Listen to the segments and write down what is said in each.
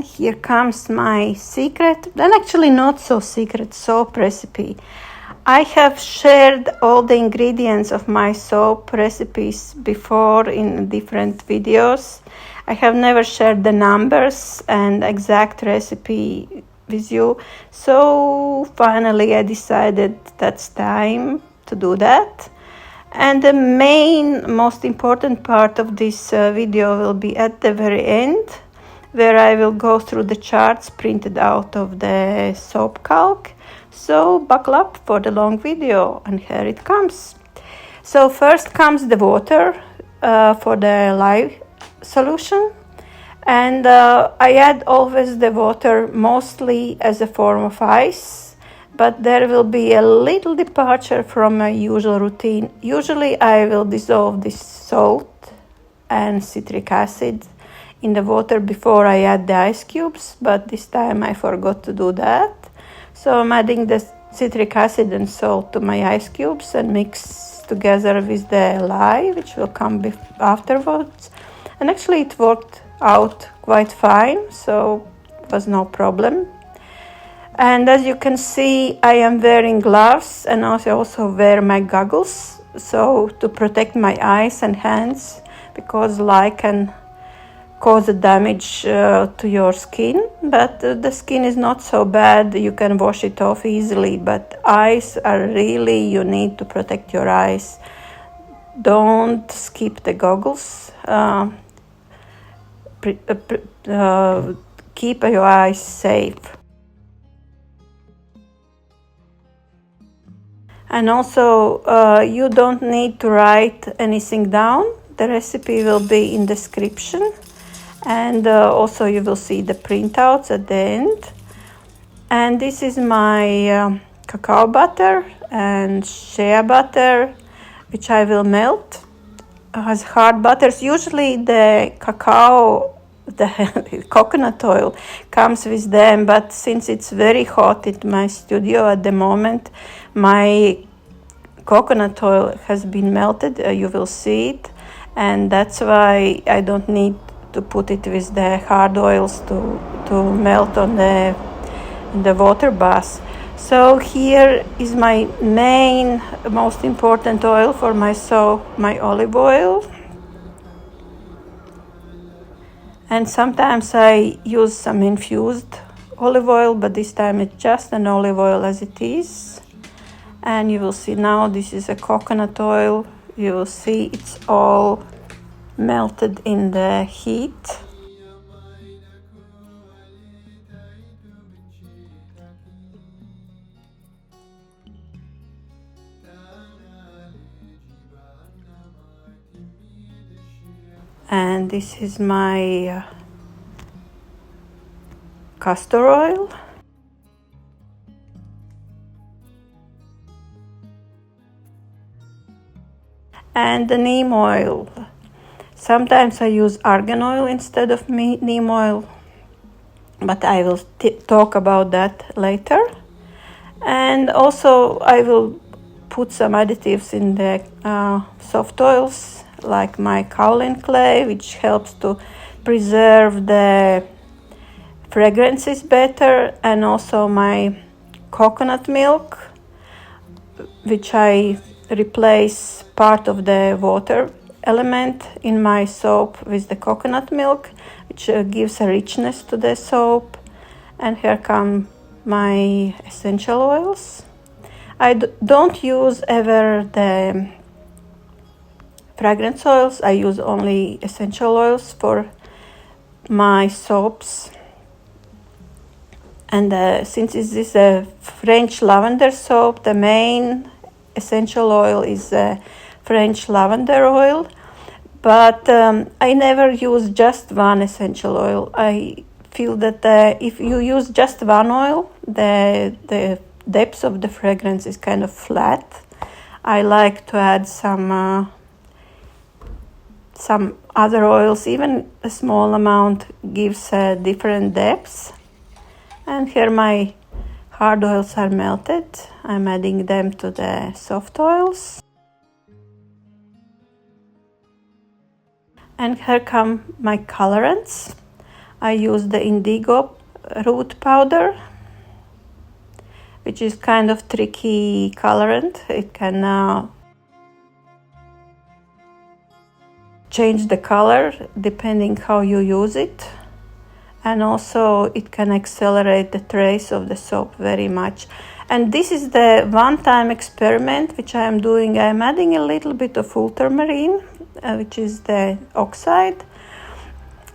And here comes my secret, and actually not so secret, soap recipe. I have shared all the ingredients of my soap recipes before in different videos. I have never shared the numbers and exact recipe with you. So finally I decided that's time to do that. And the most important part of this video will be at the very end, where I will go through the charts printed out of the soap calc. So buckle up for the long video, and here it comes. So first comes the water for the lye solution, and I add always the water mostly as a form of ice, but there will be a little departure from my usual routine. Usually I will dissolve this salt and citric acid in the water before I add the ice cubes, but this time I forgot to do that. So I'm adding the citric acid and salt to my ice cubes and mix together with the lye, which will come afterwards. And actually it worked out quite fine, so it was no problem. And as you can see, I am wearing gloves and also wear my goggles, so to protect my eyes and hands, because lye can cause a damage to your skin, but the skin is not so bad. You can wash it off easily, but eyes are really, you need to protect your eyes. Don't skip the goggles. Keep your eyes safe. And also, you don't need to write anything down. The recipe will be in description. And also you will see the printouts at the end. And this is my cacao butter and shea butter, which I will melt as hard butters. Usually the cacao, the coconut oil comes with them, but since it's very hot in my studio at the moment, my coconut oil has been melted. You will see it, and that's why I don't need to put it with the hard oils to melt on in the water bath. So here is my most important oil for my soap, my olive oil. And sometimes I use some infused olive oil, but this time it's just an olive oil as it is. And you will see now this is a coconut oil. You will see it's all melted in the heat. And this is my castor oil. And the neem oil. Sometimes I use argan oil instead of neem oil, but I will talk about that later. And also I will put some additives in the soft oils, like my kaolin clay, which helps to preserve the fragrances better, and also my coconut milk, which I replace part of the water element in my soap with the coconut milk, which gives a richness to the soap. And here come my essential oils. I don't use ever the fragrance oils. I use only essential oils for my soaps. And since this is a French lavender soap, the main essential oil is French lavender oil. But I never use just one essential oil. I feel that if you use just one oil, the depth of the fragrance is kind of flat. I like to add some other oils. Even a small amount gives different depths. And here my hard oils are melted. I'm adding them to the soft oils. And here come my colorants. I use the indigo root powder, which is kind of tricky colorant. It can change the color depending how you use it, and also it can accelerate the trace of the soap very much. And this is the one-time experiment which I am doing. I am adding a little bit of ultramarine, which is the oxide,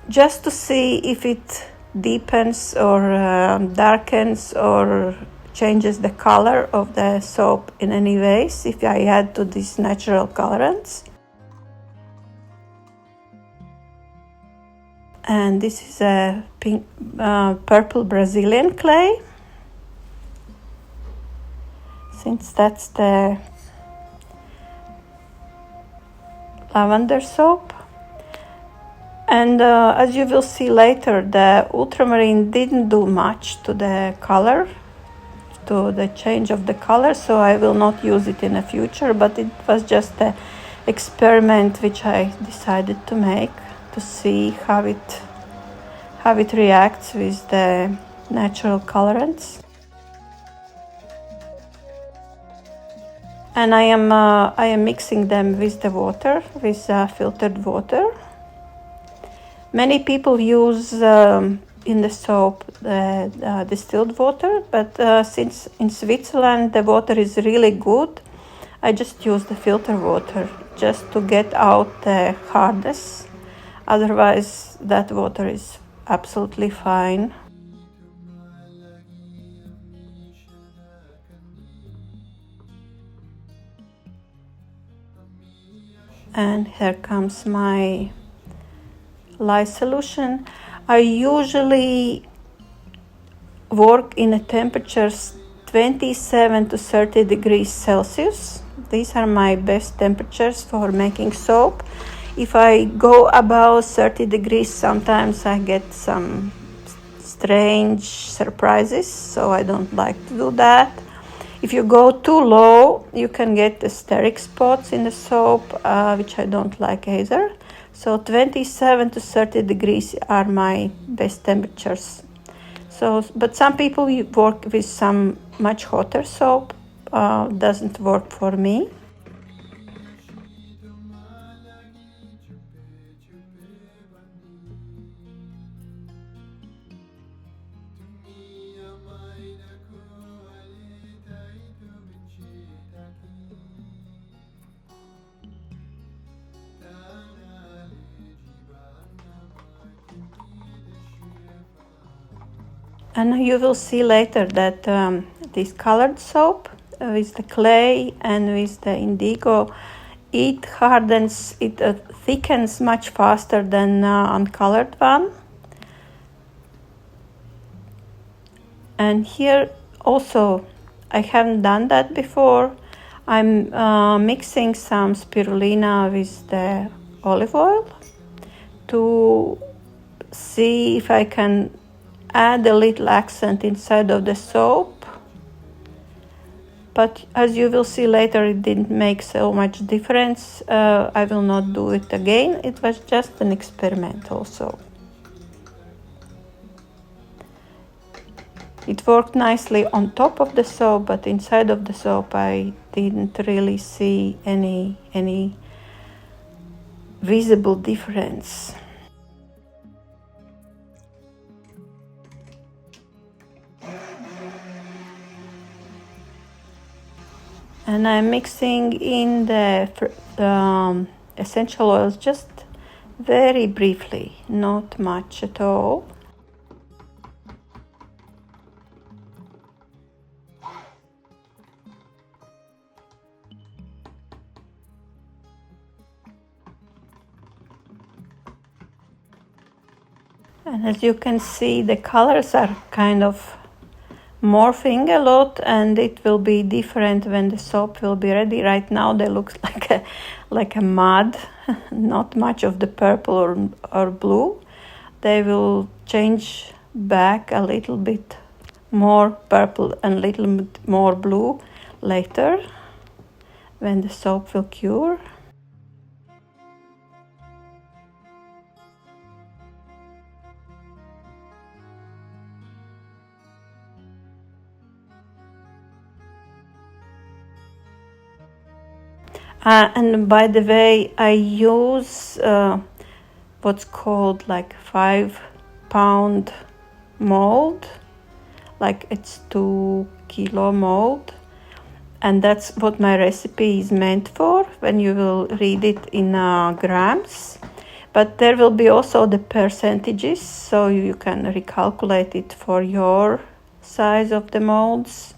just to see if it deepens or darkens or changes the color of the soap in any ways if I add to these natural colorants. And this is a purple Brazilian clay, since that's the lavender soap. And as you will see later, the ultramarine didn't do much to the color, to the change of the color, so I will not use it in the future, but it was just an experiment which I decided to make to see how it reacts with the natural colorants. And I am mixing them with the water, with filtered water. Many people use in the soap distilled water, but since in Switzerland the water is really good, I just use the filter water just to get out the hardness. Otherwise, that water is absolutely fine. And here comes my lye solution. I usually work in a temperatures 27 to 30 degrees Celsius. These are my best temperatures for making soap. If I go above 30 degrees, sometimes I get some strange surprises, so I don't like to do that. If you go too low, you can get the steric spots in the soap, which I don't like either. So 27 to 30 degrees are my best temperatures. But some people work with some much hotter soap. Doesn't work for me. And you will see later that this colored soap with the clay and with the indigo, it hardens, it thickens much faster than uncolored one. And here also, I haven't done that before. I'm mixing some spirulina with the olive oil to see if I can add a little accent inside of the soap, but as you will see later, it didn't make so much difference. I will not do it again. It was just an experiment also. It worked nicely on top of the soap, but inside of the soap I didn't really see any visible difference. And I'm mixing in the essential oils just very briefly, not much at all. And as you can see, the colors are kind of morphing a lot, and it will be different when the soap will be ready. Right now they look like a mud, not much of the purple or blue. They will change back a little bit more purple and a little bit more blue later when the soap will cure. And by the way, I use what's called like 5-pound mold, like it's 2-kilo mold, and that's what my recipe is meant for when you will read it in grams. But there will be also the percentages, so you can recalculate it for your size of the molds.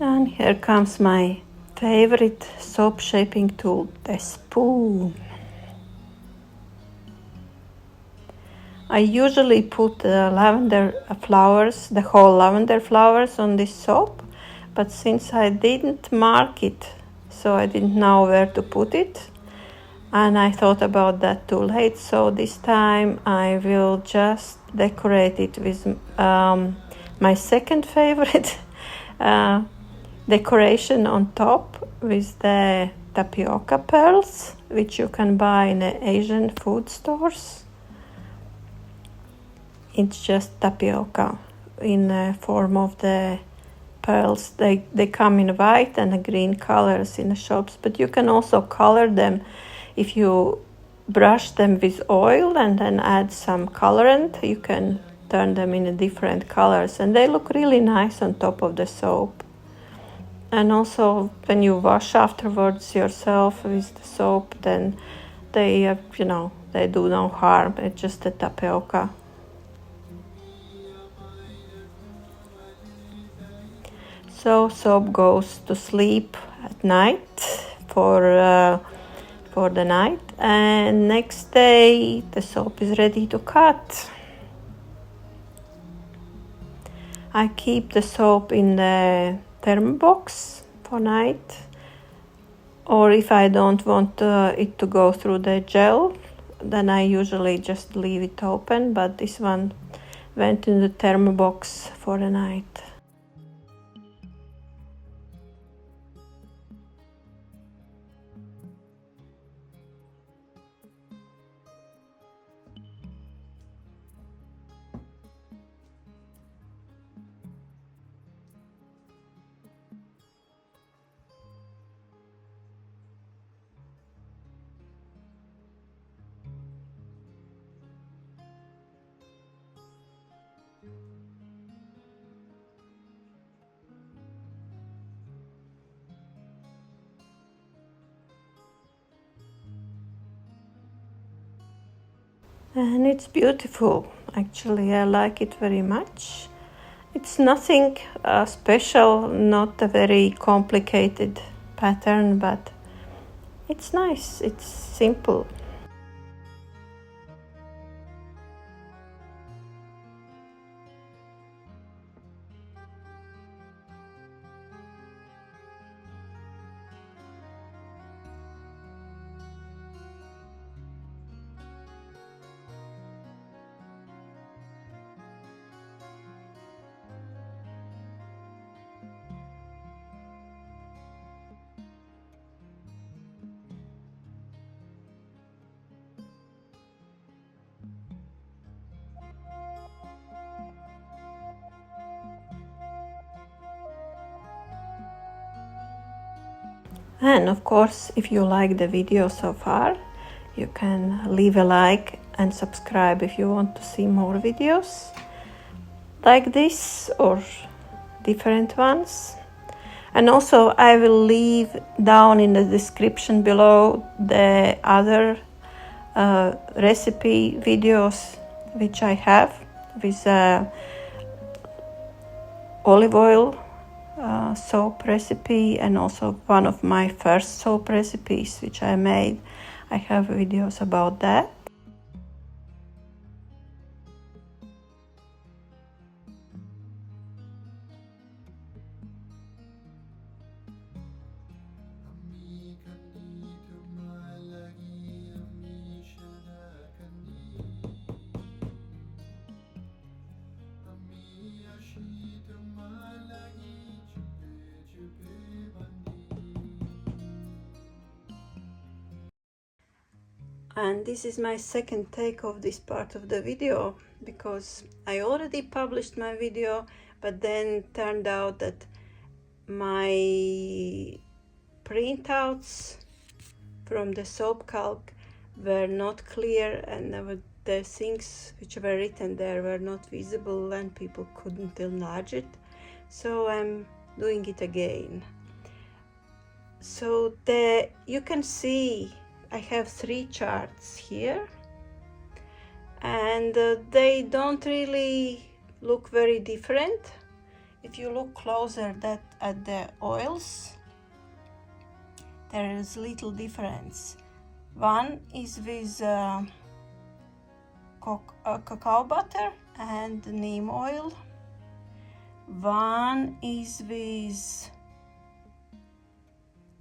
And here comes my favorite soap shaping tool, the spoon. I usually put lavender flowers, the whole lavender flowers on this soap, but since I didn't mark it, so I didn't know where to put it, and I thought about that too late, so this time I will just decorate it with my second favorite decoration on top with the tapioca pearls, which you can buy in Asian food stores. It's just tapioca in the form of the pearls. They come in white and green colors in the shops, but you can also color them if you brush them with oil and then add some colorant. You can turn them in different colors, and they look really nice on top of the soap. And also when you wash afterwards yourself with the soap, then they they do no harm. It's just the tapioca. So soap goes to sleep at night for the night, and next day the soap is ready to cut. I keep the soap in the thermobox for night, or if I don't want it to go through the gel, then I usually just leave it open, but this one went in the thermobox for the night. And it's beautiful, actually. I like it very much. It's nothing special, not a very complicated pattern, but it's nice, it's simple. And of course, if you like the video so far, you can leave a like and subscribe if you want to see more videos like this or different ones. And also I will leave down in the description below the other recipe videos which I have with olive oil soap recipe, and also one of my first soap recipes which I made. I have videos about that. And this is my second take of this part of the video, because I already published my video, but then turned out that my printouts from the soap calc were not clear, and the things which were written there were not visible and people couldn't enlarge it. So I'm doing it again. So you can see I have 3 charts here, and they don't really look very different. If you look closer at the oils, there is little difference. One is with cacao butter and neem oil. One is with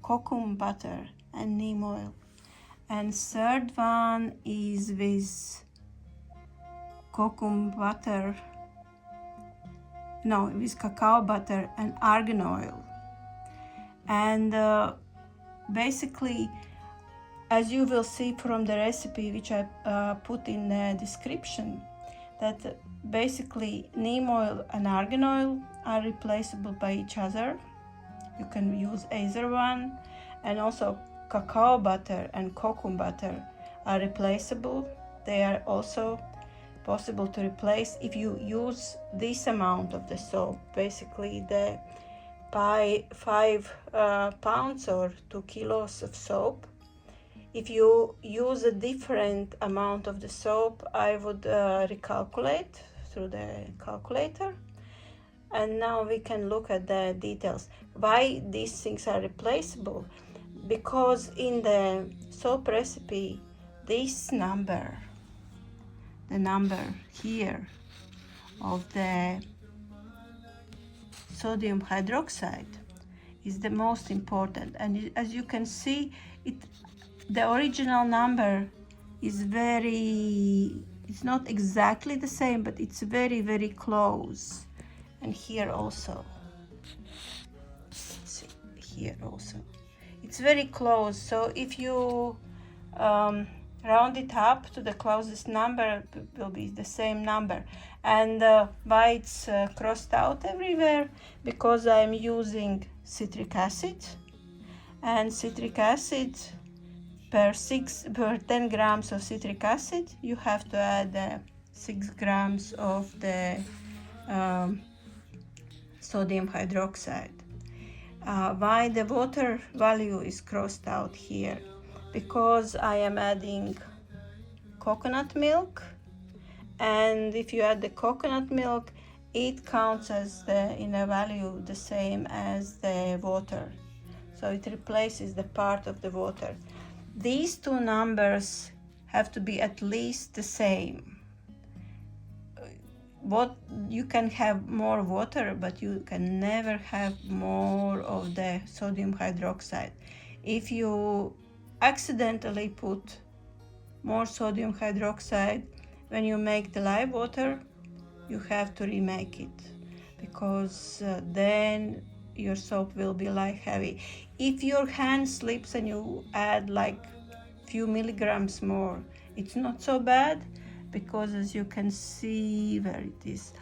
kokum butter and neem oil. And third one is with with cacao butter and argan oil. And basically, as you will see from the recipe which I put in the description, that basically neem oil and argan oil are replaceable by each other. You can use either one, and also cacao butter and kokum butter are replaceable. They are also possible to replace if you use this amount of the soap, basically the 5 pounds or 2 kilos of soap. If you use a different amount of the soap, I would recalculate through the calculator. And now we can look at the details. Why these things are replaceable? Because in the soap recipe, this number, the number here of the sodium hydroxide, is the most important. And as you can see, the original number is it's not exactly the same, but it's very, very close. And here also, see, here also, it's very close. So if you round it up to the closest number, it will be the same number. And why it's crossed out everywhere? Because I'm using citric acid, and citric acid, per 10 grams of citric acid, you have to add 6 grams of the sodium hydroxide. Why the water value is crossed out here? Because I am adding coconut milk, and if you add the coconut milk, it counts as in a value the same as the water. So it replaces the part of the water. These two numbers have to be at least the same. You can have more water, but you can never have more of the sodium hydroxide. If you accidentally put more sodium hydroxide when you make the live water, you have to remake it, because then your soap will be like heavy. If your hand slips and you add like few milligrams more, it's not so bad, because as you can see where it is,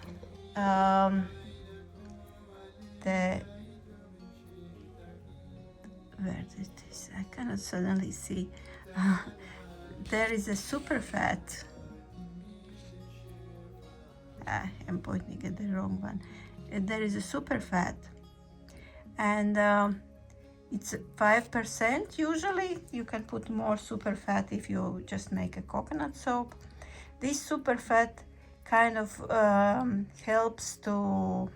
where it is. I cannot suddenly see. There is a super fat. I'm pointing at the wrong one. There is a super fat, and it's 5% usually. You can put more super fat if you just make a coconut soap. This super fat kind of helps to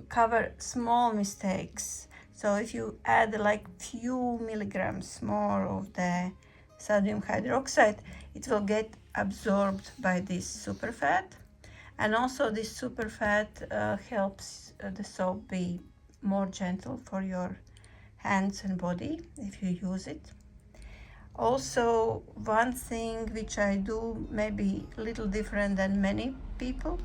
cover small mistakes. So if you add like few milligrams more of the sodium hydroxide, it will get absorbed by this superfat. And also this superfat helps the soap be more gentle for your hands and body if you use it. Also, one thing which I do maybe a little different than many people,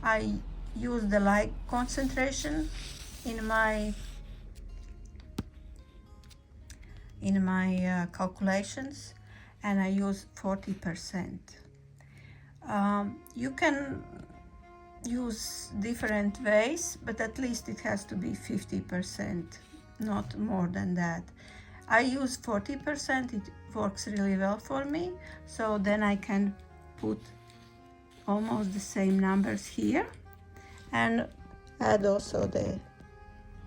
I use the light concentration in my calculations, and I use 40%. You can use different ways, but at least it has to be 50%, not more than that. I use 40%, it works really well for me, so then I can put almost the same numbers here and add also the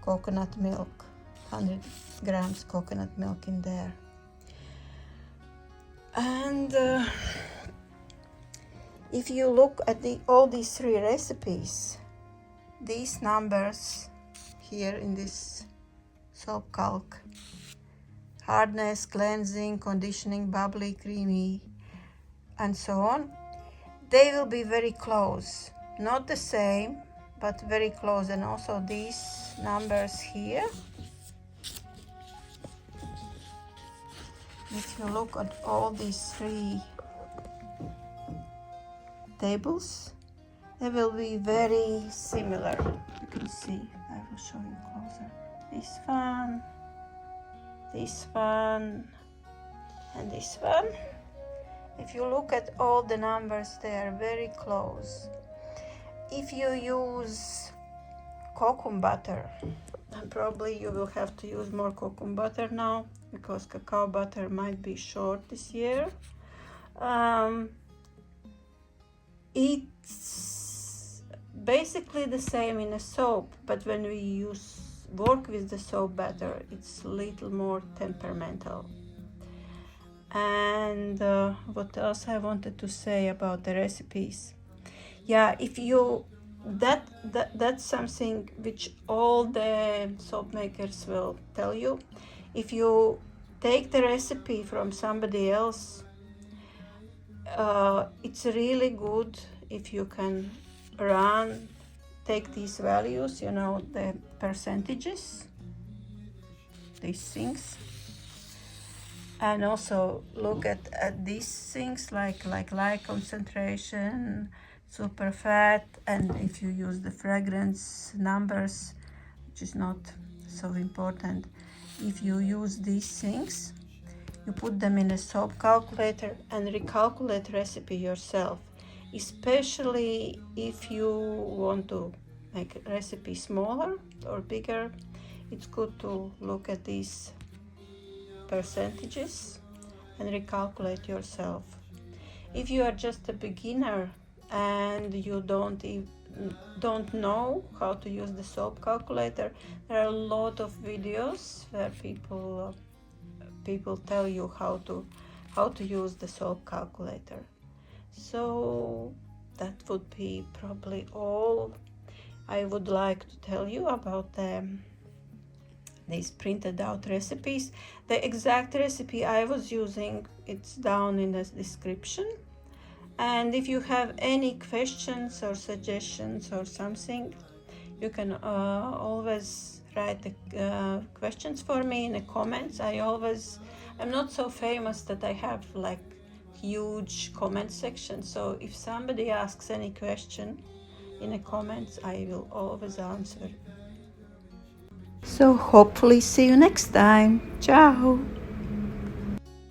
coconut milk, 100 grams coconut milk in there. And if you look at all these 3 recipes, these numbers here in this soap calc, hardness, cleansing, conditioning, bubbly, creamy, and so on, they will be very close. Not the same, but very close. And also these numbers here, if you look at all these 3 tables, they will be very similar. You can see, I will show you closer. This one, and this one. If you look at all the numbers, they are very close. If you use kokum butter, and probably you will have to use more kokum butter now because cacao butter might be short this year. It's basically the same in a soap, but when we work with the soap batter, it's a little more temperamental. And what else I wanted to say about the recipes? Yeah, if you that's something which all the soap makers will tell you. If you take the recipe from somebody else, it's really good if you can take these values, you know, the percentages, these things, and also look at these things like light concentration, super fat, and if you use the fragrance numbers, which is not so important, if you use these things, you put them in a soap calculator and recalculate recipe yourself, especially if you want to make a recipe smaller or bigger. It's good to look at these percentages and recalculate yourself. If you are just a beginner and you don't know how to use the soap calculator, there are a lot of videos where people tell you how to use the soap calculator. So that would be probably all I would like to tell you about these printed out recipes. The exact recipe I was using, it's down in the description. And if you have any questions or suggestions or something, you can always write the questions for me in the comments. I'm not so famous that I have like huge comment section, so if somebody asks any question in the comments, I will always answer. So hopefully see you next time. Ciao.